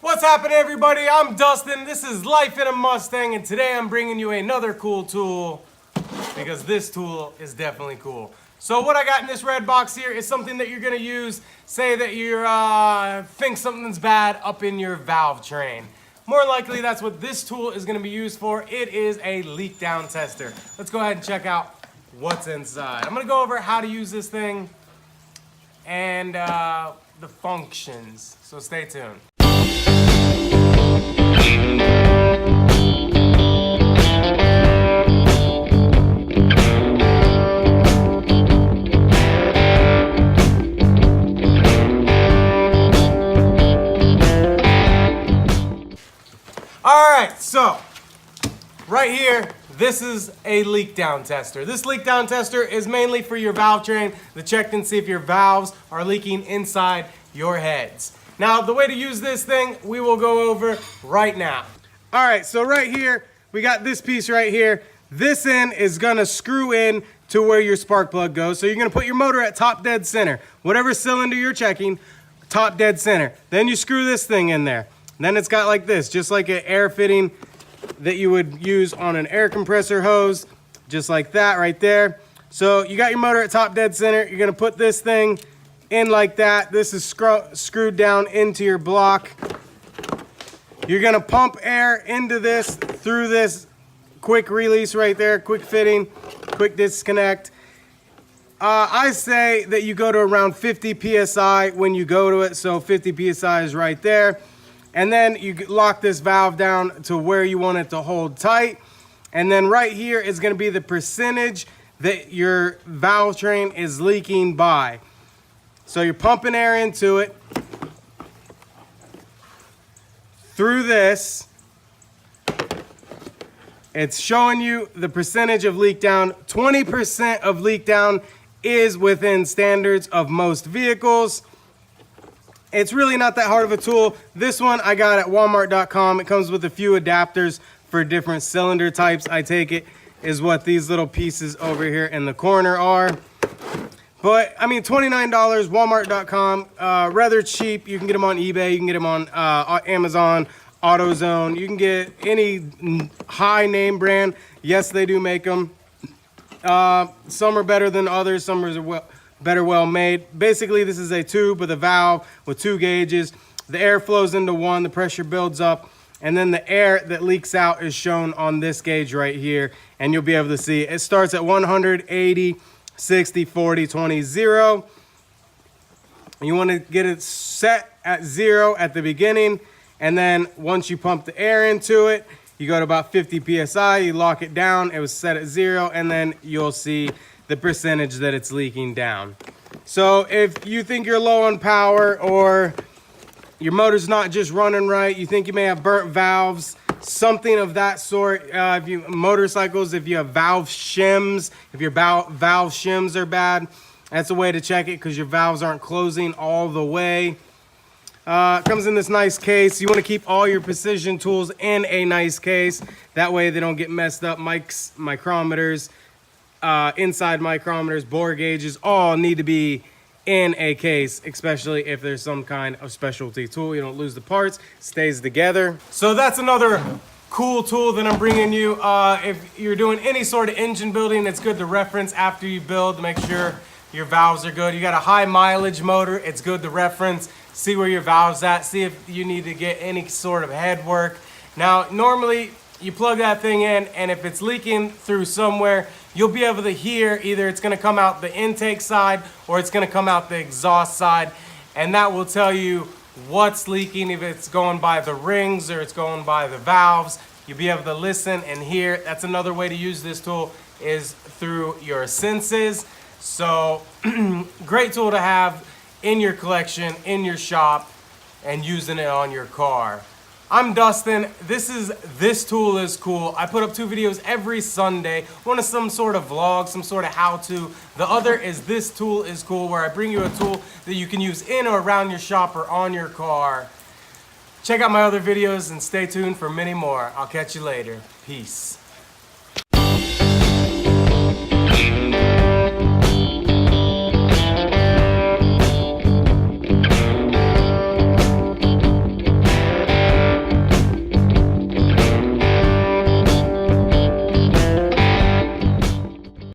What's happening, everybody? I'm Dustin. This is Life in a Mustang, and today I'm bringing you another cool tool because this tool is definitely cool. So what I got in this red box here is something that you're gonna use, say that you think something's bad up in your valve train. More likely that's what this tool is gonna be used for. It is a leak down tester. Let's go ahead and check out what's inside. I'm gonna go over how to use this thing and the functions, so stay tuned. Alright, so right here, this is a leak down tester. This leak down tester is mainly for your valve train to check and see if your valves are leaking inside your heads. Now, the way to use this thing, we will go over right now. Alright, so right here, we got this piece right here. This end is gonna screw in to where your spark plug goes. So you're gonna put your motor at top dead center. Whatever cylinder you're checking, top dead center. Then you screw this thing in there. Then it's got like this, just like an air fitting that you would use on an air compressor hose, just like that right there. So you got your motor at top dead center. You're gonna put this thing in like that. This is screwed down into your block. You're gonna pump air into this through this quick release right there, quick fitting, quick disconnect. I say that you go to around 50 PSI when you go to it. So 50 PSI is right there. And then you lock this valve down to where you want it to hold tight. And then right here is gonna be the percentage that your valve train is leaking by. So you're pumping air into it through this. It's showing you the percentage of leak down. 20% of leak down is within standards of most vehicles. It's really not that hard of a tool. This one I got at walmart.com. It comes with a few adapters for different cylinder types. I take it is what these little pieces over here in the corner are. But I mean, $29, walmart.com, rather cheap. You can get them on eBay, you can get them on Amazon, AutoZone. You can get any high name brand. Yes, they do make them. Some are better than others, some are better well made. Basically, this is a tube with a valve with 2 gauges. The air flows into one, the pressure builds up, and then the air that leaks out is shown on this gauge right here, and you'll be able to see it starts at 180, 60, 40, 20, 0. You want to get it set at 0 at the beginning, and then once you pump the air into it, you go to about 50 PSI, you lock it down, it was set at 0, and then you'll see the percentage that it's leaking down. So if you think you're low on power or your motor's not just running right, you think you may have burnt valves, something of that sort. If you motorcycles, if you have valve shims, if your valve shims are bad, that's a way to check it because your valves aren't closing all the way. It comes in this nice case. You want to keep all your precision tools in a nice case. That way they don't get messed up. Micrometers, inside micrometers, bore gauges, all need to be in a case, especially if there's some kind of specialty tool. You don't lose the parts, stays together. So that's another cool tool that I'm bringing you. If you're doing any sort of engine building, it's good to reference after you build to make sure your valves are good. You got a high mileage motor, it's good to reference, see where your valve's at, see if you need to get any sort of head work. Now, normally you plug that thing in, and if it's leaking through somewhere, you'll be able to hear either it's gonna come out the intake side or it's gonna come out the exhaust side, and that will tell you what's leaking, if it's going by the rings or it's going by the valves. You'll be able to listen and hear. That's another way to use this tool, is through your senses. So great tool to have in your collection, in your shop, and using it on your car. I'm Dustin. This tool is cool. I put up 2 videos every Sunday. One is some sort of vlog, some sort of how-to. The other is this tool is cool, where I bring you a tool that you can use in or around your shop or on your car. Check out my other videos and stay tuned for many more. I'll catch you later. Peace.